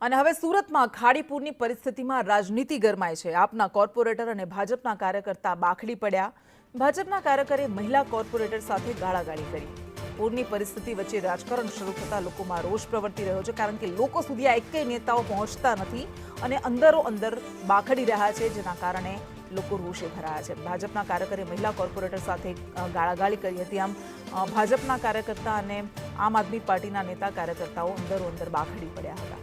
અને હવે સુરતમાં ખાડીપુરની પરિસ્થિતિમાં રાજનીતિ ગરમાય છે। આપના કોર્પોરેટર અને ભાજપના કાર્યકર્તા બાખડી પડ્યા। ભાજપના કાર્યકરે મહિલા કોર્પોરેટર સાથે ગાળાગાળી કરી। પૂરની પરિસ્થિતિ વચ્ચે રાજકારણ શરૂ થતા લોકોમાં રોષ પ્રવર્તી રહ્યો છે, કારણ કે લોકો સુધી આ એકેય નેતાઓ પહોંચતા નથી અને અંદરો અંદર બાખડી રહ્યા છે, જેના કારણે લોકો રોષે ભરાયા છે। ભાજપના કાર્યકરે મહિલા કોર્પોરેટર સાથે ગાળાગાળી કરી હતી। આમ ભાજપના કાર્યકર્તા અને આમ આદમી પાર્ટીના નેતા કાર્યકર્તાઓ અંદરો અંદર બાખડી પડ્યા હતા।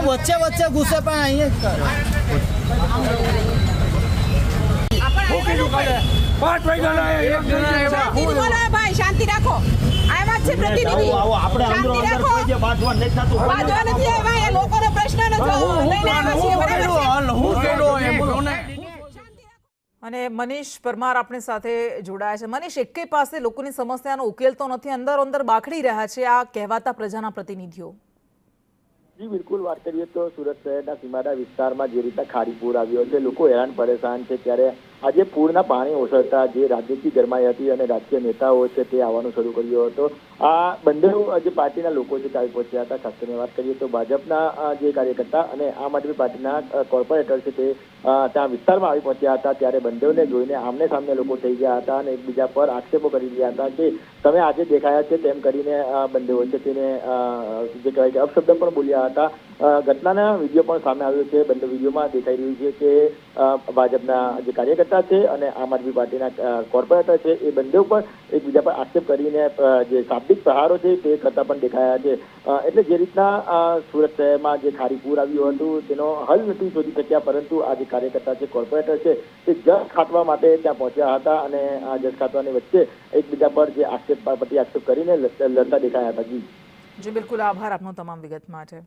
वच्चे वच्चे गुस्से पे आइए भाई शांति रखो। आया છે પ્રતિનિધિ આપણે અંદર અંદર કોઈ જે બાજવા નથી થતું બાજવા નથી આવ્યા એ લોકોનો પ્રશ્ન નથી લઈને આવ્યા છે બરાબર હું કેડો એમ બોલોને। અને મનીષ પરમાર આપણી સાથે જોડાયા છે। મનીષ, એકેય પાસે લોકોની સમસ્યાનો ઉકેલ તો નથી, અંદરો અંદર બાખડી રહ્યા છે આ કહેવાતા પ્રજાના પ્રતિનિધિઓ। જી બિલકુલ, વાત કરીએ તો સુરત શહેરના સીમાડા વિસ્તારમાં જે રીતે ખાડી પૂર આવ્યો છે, લોકો હેરાન પરેશાન છે, ત્યારે આજે પૂરના પાણી ઓસરતા જે રાજનીતિ ગરમાઈ હતી અને રાજકીય નેતાઓ છે તે આવવાનું શરૂ કર્યો હતો। આ બંને જે પાર્ટીના લોકો છે ત્યાં પહોંચ્યા હતા। ખાસ કરીને વાત કરીએ તો ભાજપના જે કાર્યકર્તા અને આમ આદમી પાર્ટીના કોર્પોરેટર છે તે ત્યાં વિસ્તારમાં આવી પહોંચ્યા હતા, ત્યારે બંનેઓને જોઈને આમને સામને લોકો થઈ ગયા હતા અને એકબીજા પર આક્ષેપો કરી રહ્યા હતા કે તમે આજે દેખાયા છે તેમ કરીને બંનેઓ છે તેને જે કહેવાય કે અપશબ્દ પણ બોલ્યા હતા। ઘટનાના વિડીયો પણ સામે આવ્યો છે। બંને વિડીયોમાં દેખાઈ રહ્યું છે કે ભાજપના જે કાર્યકર્તા છે અને આમ આદમી પાર્ટીના કોર્પોરેટર છે એ બંને ઉપર એકબીજા પર આક્ષેપ કરીને જે શાબ્દિક પ્રહારો છે તે કરતા પણ દેખાયા છે। એટલે જે રીતના સુરત શહેરમાં જે ખાડી પૂર આવ્યું હતું તેનો હલ નથી શોધી શક્યા, પરંતુ આ જે કાર્યકર્તા છે, કોર્પોરેટર છે, તે જળ ખાટવા માટે ત્યાં પહોંચ્યા હતા અને આ જળ ખાટવાની વચ્ચે એકબીજા પર જે આક્ષેપ કરીને લડતા દેખાયા હતા। જી બિલકુલ, આભાર આપનો તમામ વિગત માટે।